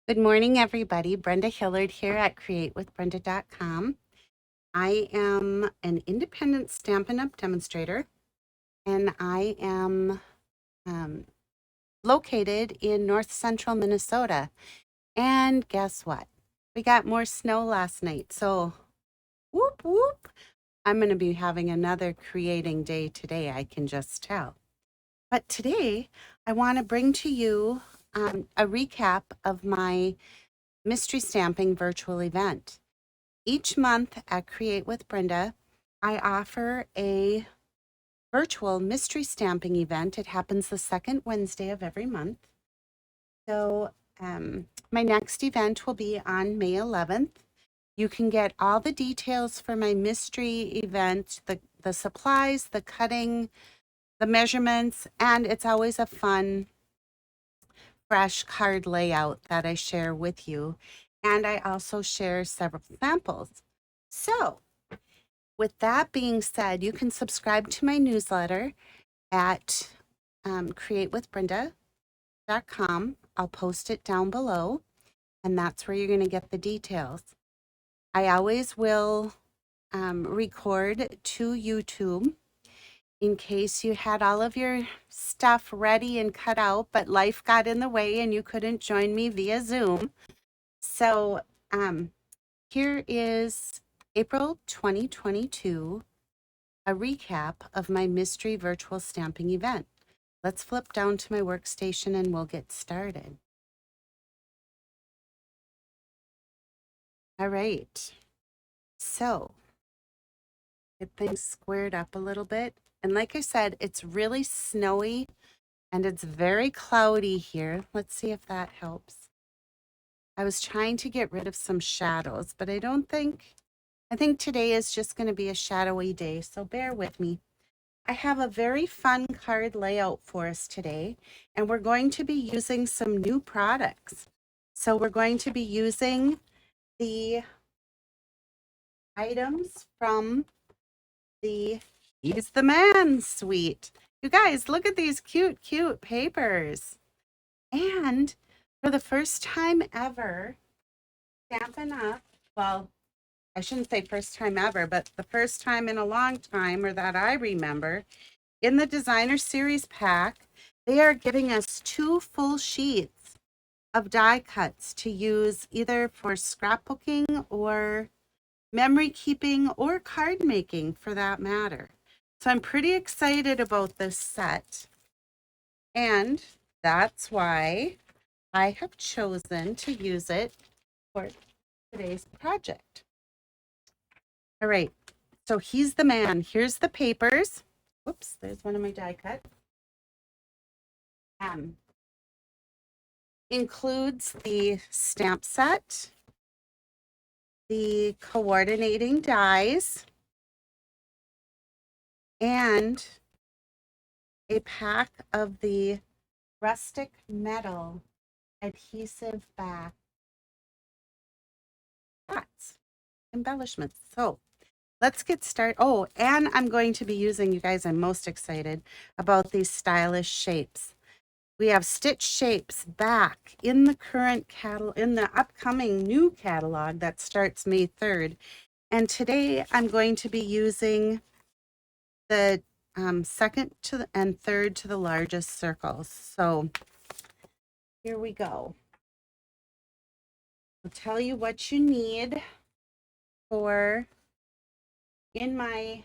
Good morning, everybody. Brenda Hillard here at createwithbrenda.com. I am an independent Stampin' Up! Demonstrator, and I am located in north central Minnesota. And guess what? We got more snow last night, so whoop, whoop. I'm going to be having another creating day today, I can just tell. But today, I want to bring to you a recap of my mystery stamping virtual event. Each month at Create with Brenda, I offer a virtual mystery stamping event. It happens the second Wednesday of every month. So my next event will be on May 11th. You can get all the details for my mystery event, the supplies, the cutting, the measurements, and it's always a fun, fresh card layout that I share with you. And I also share several samples. So with that being said, you can subscribe to my newsletter at createwithbrenda.com. I'll post it down below, and that's where you're going to get the details. I always will record to YouTube in case you had all of your stuff ready and cut out, but life got in the way and you couldn't join me via Zoom. So here is April 2022, a recap of my mystery virtual stamping event. Let's flip down to my workstation and we'll get started. All right, so get things squared up a little bit. And like I said, it's really snowy and it's very cloudy here. Let's see if that helps. I was trying to get rid of some shadows, but I think today is just going to be a shadowy day, so bear with me. I have a very fun card layout for us today, and we're going to be using some new products. So we're going to be using the items from the He's the Man suite. You guys, look at these cute, cute papers. And for the first time ever, Stampin' Up!, well, I shouldn't say first time ever, but the first time in a long time, or that I remember, in the Designer Series pack, they are giving us 2 full sheets of die cuts to use either for scrapbooking or memory keeping or card making for that matter. So I'm pretty excited about this set. And that's why I have chosen to use it for today's project. All right, so He's the Man. Here's the papers. Whoops, there's one of my die cuts. Includes the stamp set, the coordinating dies, and a pack of the rustic metal adhesive back dots, embellishments. So let's get started. Oh, and I'm going to be using, you guys, I'm most excited about these stylish shapes. We have stitch shapes back in the current catalog, in the upcoming new catalog that starts May 3rd. And today I'm going to be using the second to and third to the largest circles. So here we go. I'll tell you what you need for, in my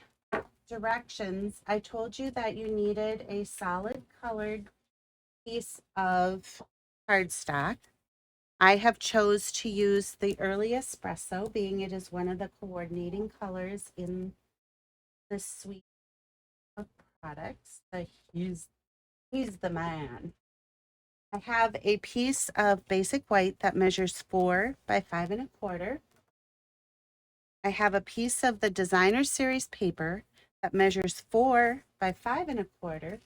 directions, I told you that you needed a solid colored piece of cardstock. I have chose to use the Early Espresso, being it is one of the coordinating colors in this suite of products. He's the Man. I have a piece of basic white that measures 4 by 5 1/4. I have a piece of the Designer Series paper that measures 4 by 5 1/4.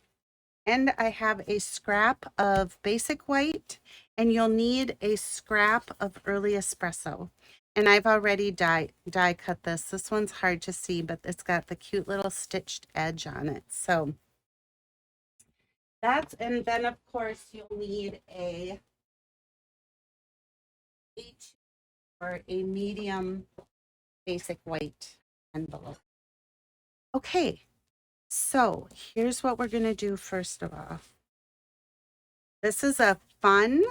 And I have a scrap of basic white, and you'll need a scrap of Early Espresso. And I've already die cut this. This one's hard to see, but it's got the cute little stitched edge on it. So that's, and then of course you'll need a A2 or a medium basic white envelope. Okay, so here's what we're going to do first of all. This is a fun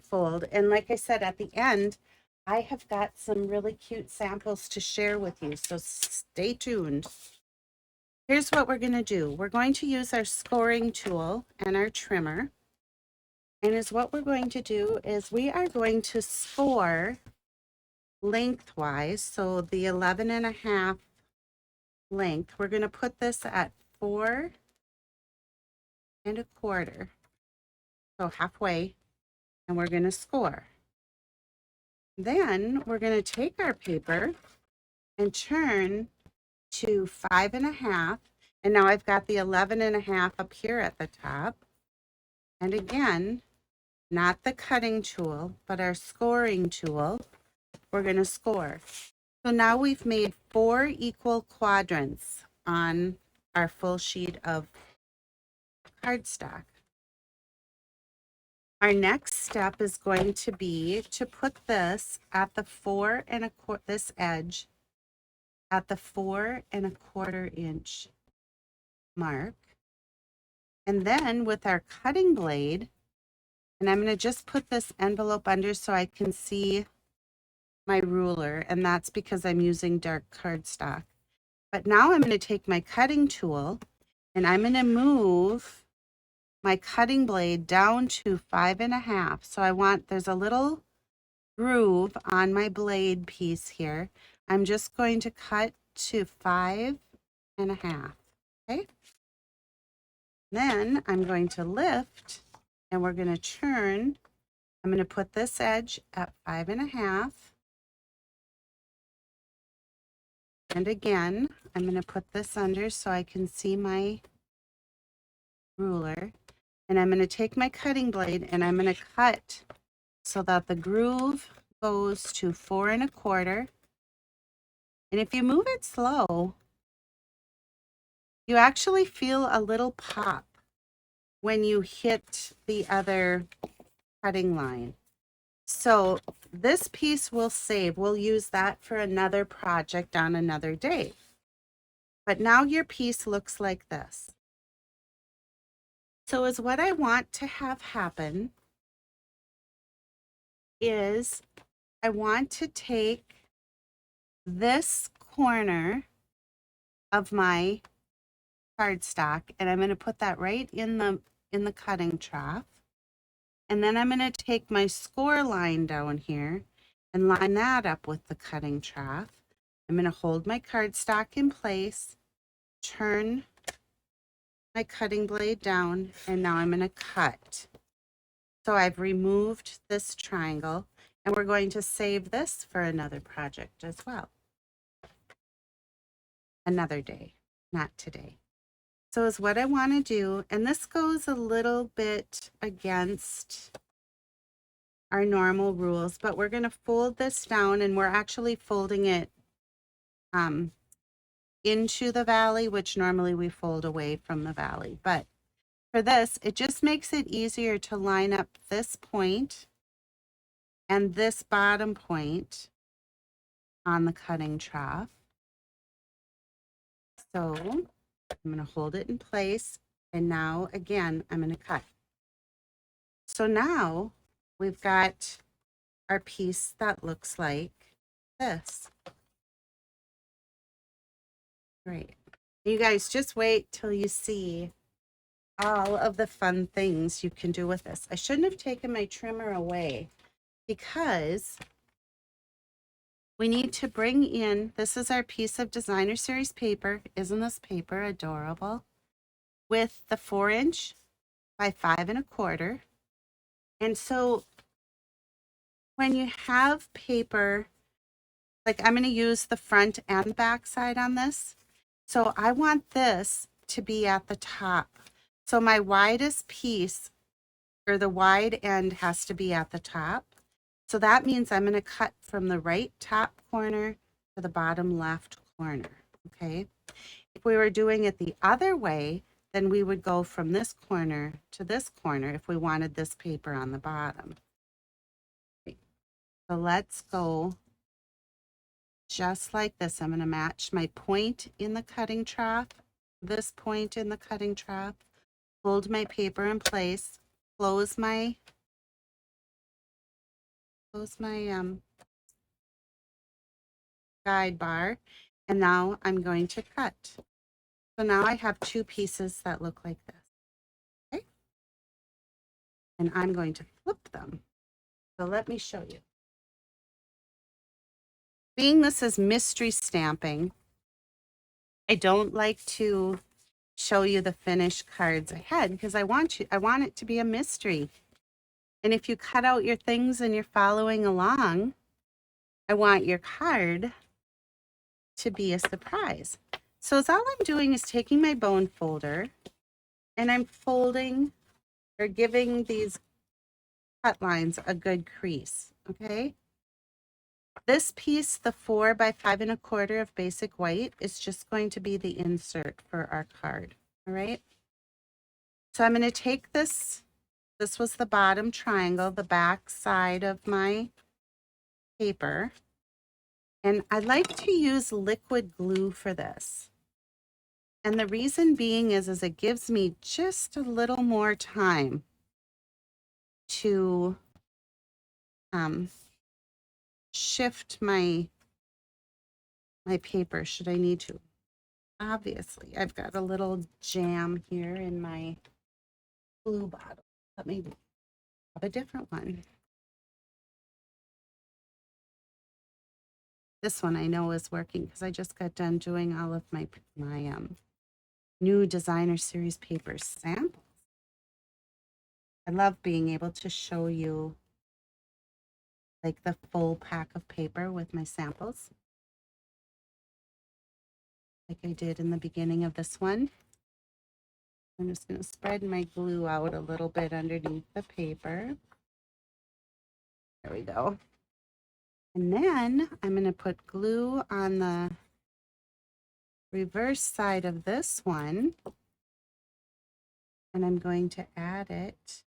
fold. And like I said, at the end, I have got some really cute samples to share with you. So stay tuned. Here's what we're going to do. We're going to use our scoring tool and our trimmer. And what we're going to do is we are going to score lengthwise. So the 11.5 length, we're going to put this at 4.25. So halfway, and we're going to score. Then we're going to take our paper and turn to 5.5. And now I've got the 11.5 up here at the top. And again, not the cutting tool, but our scoring tool, we're going to score. So now we've made 4 equal quadrants on our full sheet of cardstock. Our next step is going to be to put this at the 4.25, this edge at the 4.25 inch mark. And then with our cutting blade, and I'm going to just put this envelope under so I can see my ruler, and that's because I'm using dark cardstock. But now I'm going to take my cutting tool and I'm going to move my cutting blade down to 5.5. So there's a little groove on my blade piece here. I'm just going to cut to 5.5. Okay. Then I'm going to lift and we're going to turn. I'm going to put this edge at 5.5. And again, I'm going to put this under so I can see my ruler. And I'm going to take my cutting blade and I'm going to cut so that the groove goes to 4.25. And if you move it slow, you actually feel a little pop when you hit the other cutting line. So this piece will save. We'll use that for another project on another day. But now your piece looks like this. So what I want to have happen is I want to take this corner of my cardstock and I'm going to put that right in the cutting trough. And then I'm going to take my score line down here and line that up with the cutting trough. I'm going to hold my cardstock in place, turn my cutting blade down, and now I'm going to cut. So I've removed this triangle and we're going to save this for another project as well. Another day, not today. So is what I want to do, and this goes a little bit against our normal rules, but we're going to fold this down and we're actually folding it into the valley, which normally we fold away from the valley. But for this, it just makes it easier to line up this point and this bottom point on the cutting trough. So I'm going to hold it in place. And now again, I'm going to cut. So now we've got our piece that looks like this. Great. You guys just wait till you see all of the fun things you can do with this. I shouldn't have taken my trimmer away because we need to bring in, this is our piece of designer series paper. Isn't this paper adorable? With the 4" by 5.25. And so when you have paper, like I'm going to use the front and the back side on this. So I want this to be at the top. So my widest piece, or the wide end, has to be at the top. So that means I'm going to cut from the right top corner to the bottom left corner. Okay. If we were doing it the other way, then we would go from this corner to this corner if we wanted this paper on the bottom. So let's go just like this. I'm going to match my point in the cutting trough, this point in the cutting trough, hold my paper in place, close my guide bar, and now I'm going to cut. So now I have two pieces that look like this. Okay? And I'm going to flip them. So let me show you. Being this is mystery stamping, I don't like to show you the finished cards ahead because I want it to be a mystery. And if you cut out your things and you're following along, I want your card to be a surprise. So all I'm doing is taking my bone folder and I'm folding or giving these cut lines a good crease, okay? This piece, the 4 by 5 1/4 of basic white, is just going to be the insert for our card, all right? So I'm going to take this was the bottom triangle, the back side of my paper, and I like to use liquid glue for this. And the reason being is it gives me just a little more time to shift my paper should I need to. Obviously, I've got a little jam here in my glue bottle. Let me have a different one. This one I know is working because I just got done doing all of my new designer series paper samples. I love being able to show you like the full pack of paper with my samples, like I did in the beginning of this one. I'm just going to spread my glue out a little bit underneath the paper. There we go. And then I'm going to put glue on the reverse side of this one. And I'm going to add it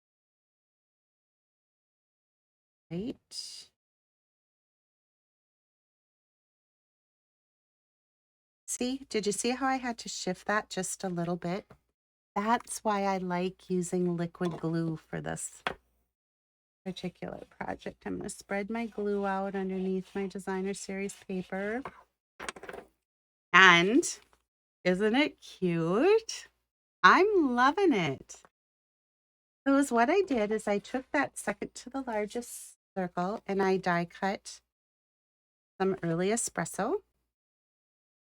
right. See, did you see how I had to shift that just a little bit? That's why I like using liquid glue for this particular project. I'm going to spread my glue out underneath my designer series paper. And isn't it cute? I'm loving it. So what I did is I took that second to the largest circle and I die cut some early espresso.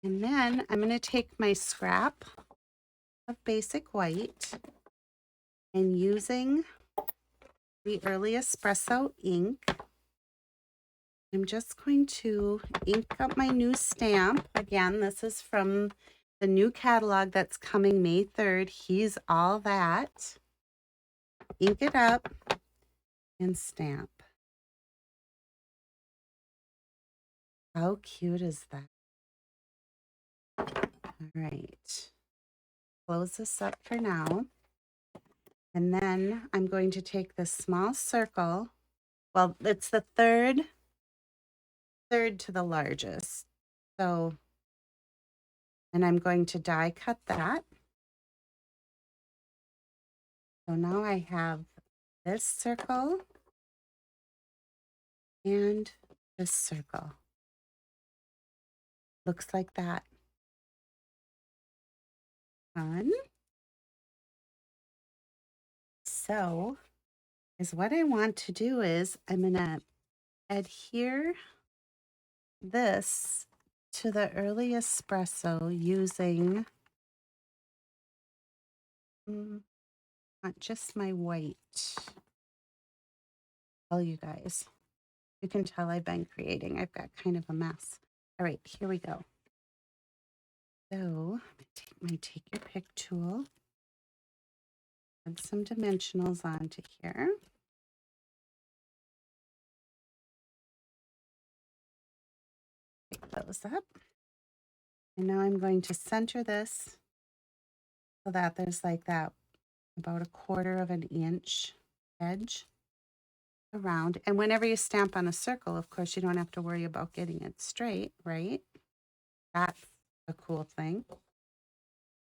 And then I'm going to take my scrap of basic white and using the early espresso ink, I'm just going to ink up my new stamp. Again, this is from the new catalog that's coming May 3rd. He's All That. Ink it up and stamp. How cute is that? All right. Close this up for now. And then I'm going to take this small circle. Well, it's the third to the largest. So, and I'm going to die cut that. So now I have this circle and this circle. Looks like that. Fun. So is what I want to do is I'm going to adhere this to the early espresso using not just my white. Tell you guys, you can tell I've been creating. I've got kind of a mess. All right, here we go. So I'm going to take your pick tool, add some dimensionals onto here. Pick those up. And now I'm going to center this so that there's like that about 1/4 of an inch edge. around. And whenever you stamp on a circle, of course, you don't have to worry about getting it straight, right? That's a cool thing.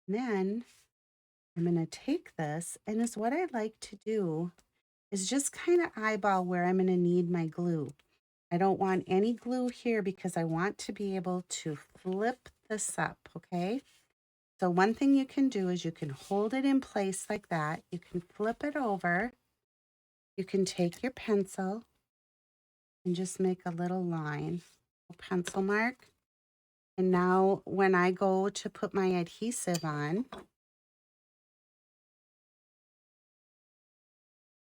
And then I'm going to take this, and is what I like to do is just kind of eyeball where I'm going to need my glue. I don't want any glue here because I want to be able to flip this up, okay? So one thing you can do is you can hold it in place like that. You can flip it over. You can take your pencil and just make a little line, a pencil mark. And now when I go to put my adhesive on,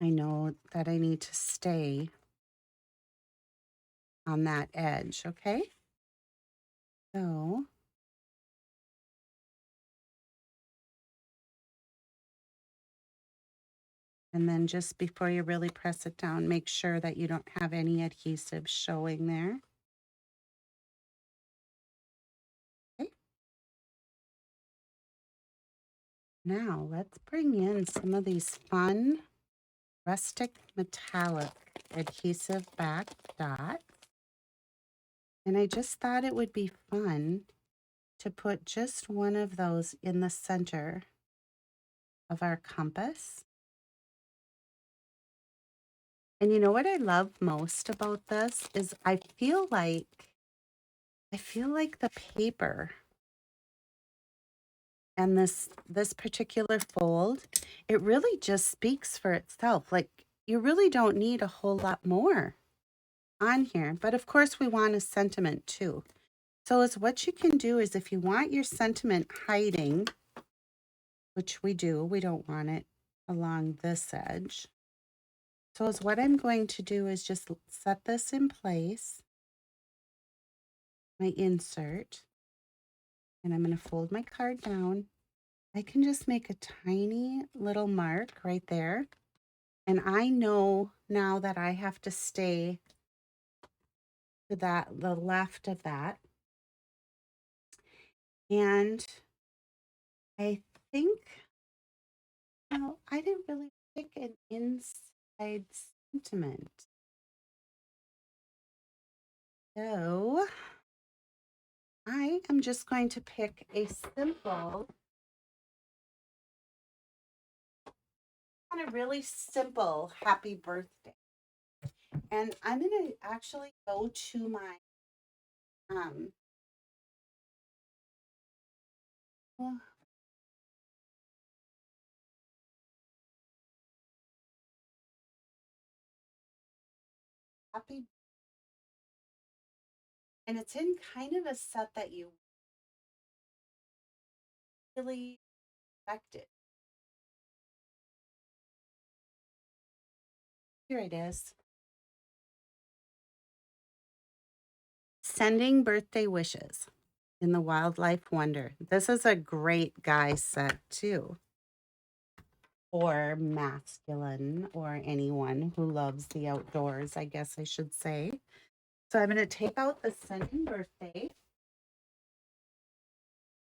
I know that I need to stay on that edge, okay? So and then just before you really press it down, make sure that you don't have any adhesive showing there. Okay. Now let's bring in some of these fun rustic metallic adhesive back dots. And I just thought it would be fun to put just one of those in the center of our compass. And you know what I love most about this is I feel like the paper and this particular fold, it really just speaks for itself. Like you really don't need a whole lot more on here. But of course we want a sentiment too. So is what you can do is if you want your sentiment hiding, which we do, we don't want it along this edge. So is what I'm going to do is just set this in place, my insert, and I'm going to fold my card down. I can just make a tiny little mark right there. And I know now that I have to stay to the left of that. And I think, I didn't really pick an inside sentiment. So I am just going to pick a simple, really simple happy birthday. And I'm going to actually go to my, well, happy, and it's in kind of a set that you really expected. Here it is. Sending birthday wishes in the Wildlife Wonder. This is a great guy set too, or masculine, or anyone who loves the outdoors, I guess I should say. So I'm going to take out the sending birthday.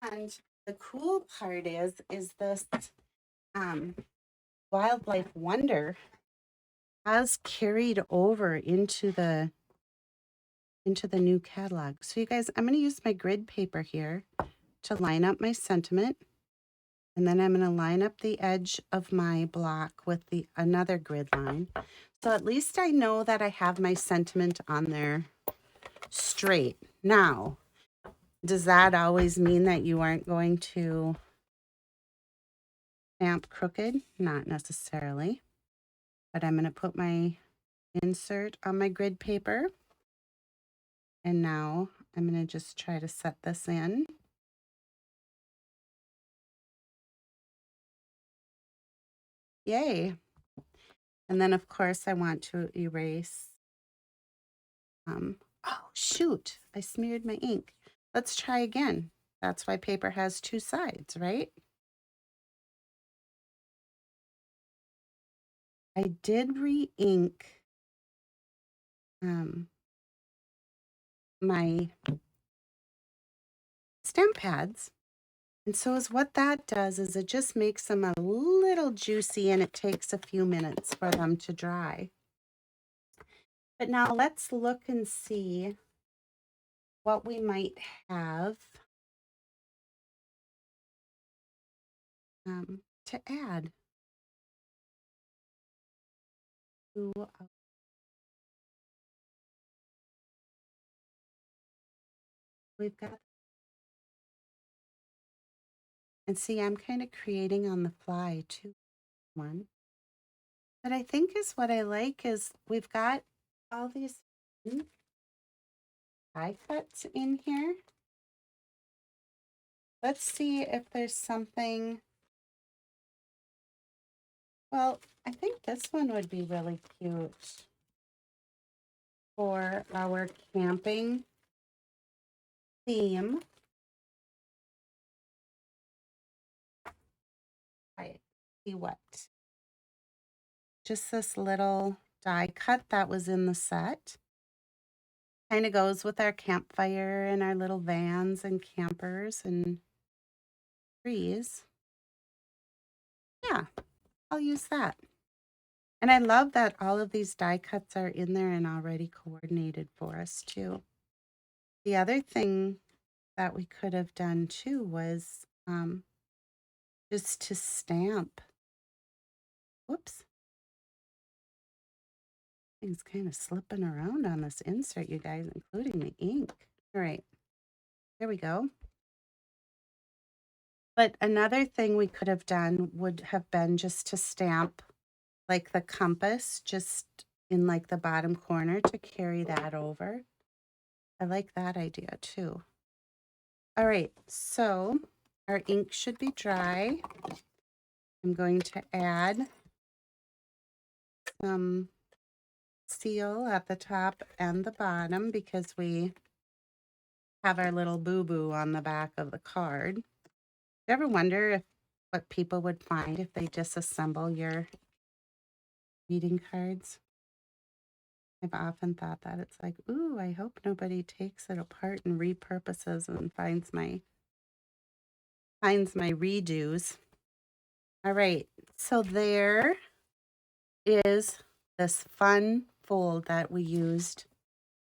And the cool part is this Wildlife Wonder has carried over into the new catalog. So you guys, I'm going to use my grid paper here to line up my sentiment. And then I'm going to line up the edge of my block with another grid line. So at least I know that I have my sentiment on there straight. Now, does that always mean that you aren't going to stamp crooked? Not necessarily. But I'm going to put my insert on my grid paper. And now I'm going to just try to set this in. Yay. And then, of course, I want to erase. Oh, shoot. I smeared my ink. Let's try again. That's why paper has two sides, right? I did re-ink my stamp pads. And so is what that does is it just makes them a little juicy, and it takes a few minutes for them to dry. But now let's look and see what we might have to add to we've got. And see, I'm kind of creating on the fly too. One. But I think is what I like is we've got all these die cuts in here. Let's see if there's something. Well, I think this one would be really cute for our camping theme. I see what. Just this little die cut that was in the set. Kind of goes with our campfire and our little vans and campers and trees. Yeah, I'll use that. And I love that all of these die cuts are in there and already coordinated for us too. The other thing that we could have done too was just to stamp. Whoops. Things kind of slipping around on this insert, you guys, including the ink. All right, there we go. But another thing we could have done would have been just to stamp like the compass just in like the bottom corner to carry that over. I like that idea too. All right, so our ink should be dry. I'm going to add some seal at the top and the bottom because we have our little boo-boo on the back of the card. You ever wonder what people would find if they disassemble your greeting cards? I've often thought that. It's like, ooh, I hope nobody takes it apart and repurposes and finds my redos. All right, so there is this fun fold that we used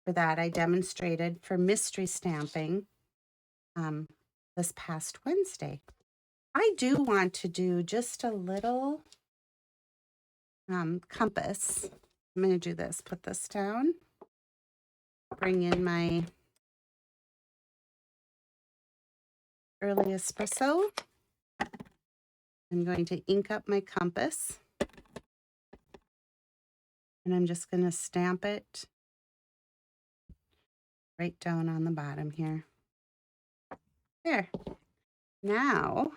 for that. I demonstrated for mystery stamping this past Wednesday. I do want to do just a little compass. I'm going to do this, put this down, bring in my early espresso. I'm going to ink up my compass. And I'm just going to stamp it right down on the bottom here. There. Now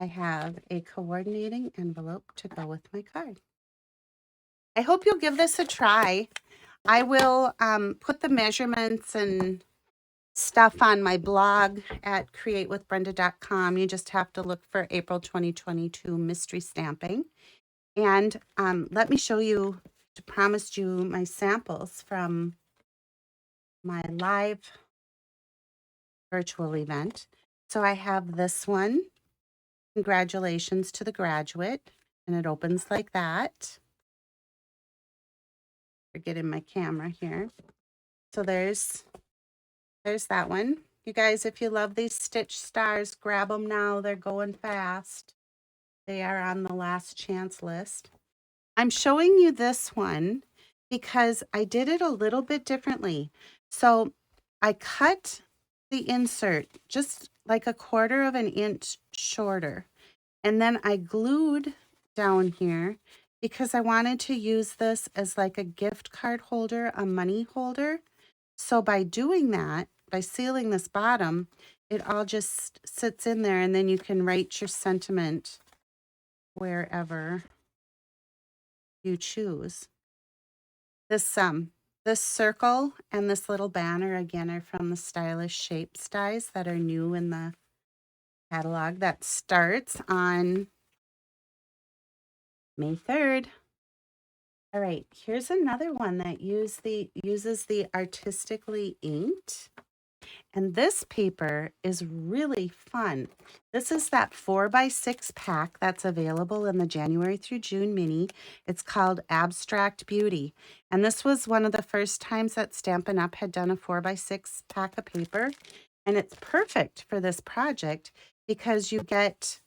I have a coordinating envelope to go with my card. I hope you'll give this a try. I will put the measurements and stuff on my blog at createwithbrenda.com. You just have to look for April 2022 mystery stamping. And let me show you, I promised you my samples from my live virtual event. So I have this one. Congratulations to the graduate. And it opens like that. Forgetting my camera here. So there's that one. You guys, if you love these Stitch Stars, grab them now. They're going fast. They are on the last chance list. I'm showing you this one because I did it a little bit differently. So I cut the insert just like 1/4 of an inch shorter. And then I glued down here because I wanted to use this as like a gift card holder, a money holder. So by doing that, by sealing this bottom, it all just sits in there and then you can write your sentiment wherever you choose. This circle and this little banner again are from the Stylish Shapes dies that are new in the catalog that starts on May 3rd. All right, here's another one that uses the artistically inked. And this paper is really fun. This is that 4x6 pack that's available in the January through June mini. It's called Abstract Beauty. And this was one of the first times that Stampin' Up! Had done a 4x6 pack of paper. And it's perfect for this project because you get,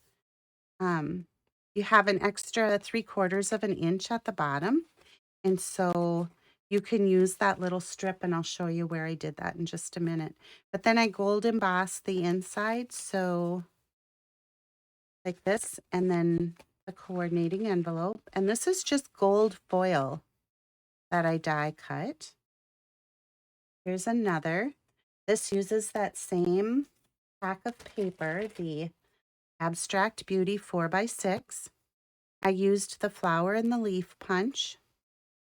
you have an extra 3/4 of an inch at the bottom. And so you can use that little strip, and I'll show you where I did that in just a minute. But then I gold embossed the inside, so like this, and then the coordinating envelope. And this is just gold foil that I die cut. Here's another. This uses that same pack of paper, the Abstract Beauty 4x6. I used the flower and the leaf punch.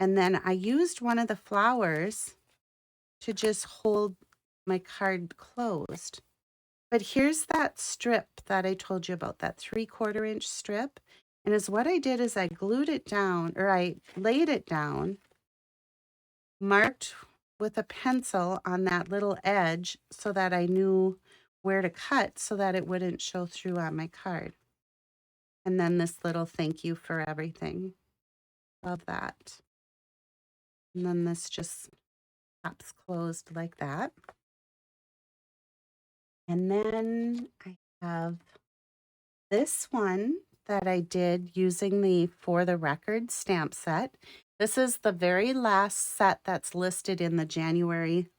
And then I used one of the flowers to just hold my card closed. But here's that strip that I told you about, that 3/4 inch strip. And is what I did is I glued it down, or I laid it down, marked with a pencil on that little edge so that I knew where to cut so that it wouldn't show through on my card. And then this little thank you for everything. Love that. And then this just pops closed like that. And then I have this one that I did using the For the Record stamp set. This is the very last set that's listed in the January,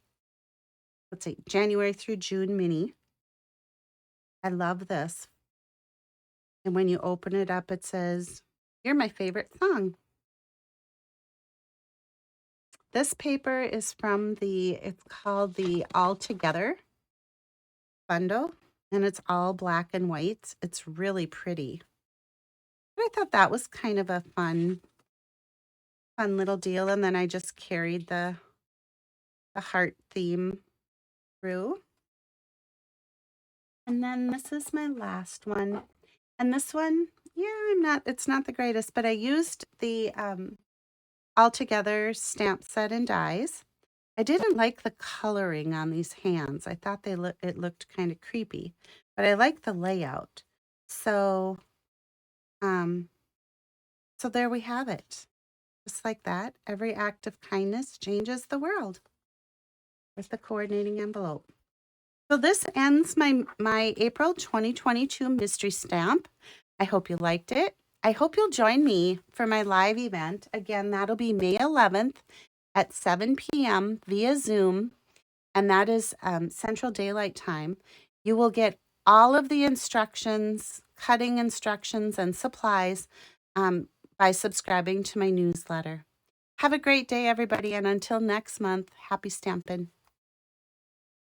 let's see, January through June mini. I love this. And when you open it up, it says, "You're my favorite song." This paper is from it's called the All Together bundle, and it's all black and white. It's really pretty. But I thought that was kind of a fun little deal. And then I just carried the heart theme through. And then this is my last one. And this one, yeah, it's not the greatest, but I used the All Together stamp set and dies. I didn't like the coloring on these hands. I thought it looked kind of creepy, but I like the layout. So, so there we have it. Just like that, every act of kindness changes the world. With the coordinating envelope. So this ends my April 2022 mystery stamp. I hope you liked it. I hope you'll join me for my live event. Again, that'll be May 11th at 7 p.m. via Zoom, and that is Central Daylight Time. You will get all of the instructions, cutting instructions, and supplies by subscribing to my newsletter. Have a great day, everybody, and until next month, happy stampin'.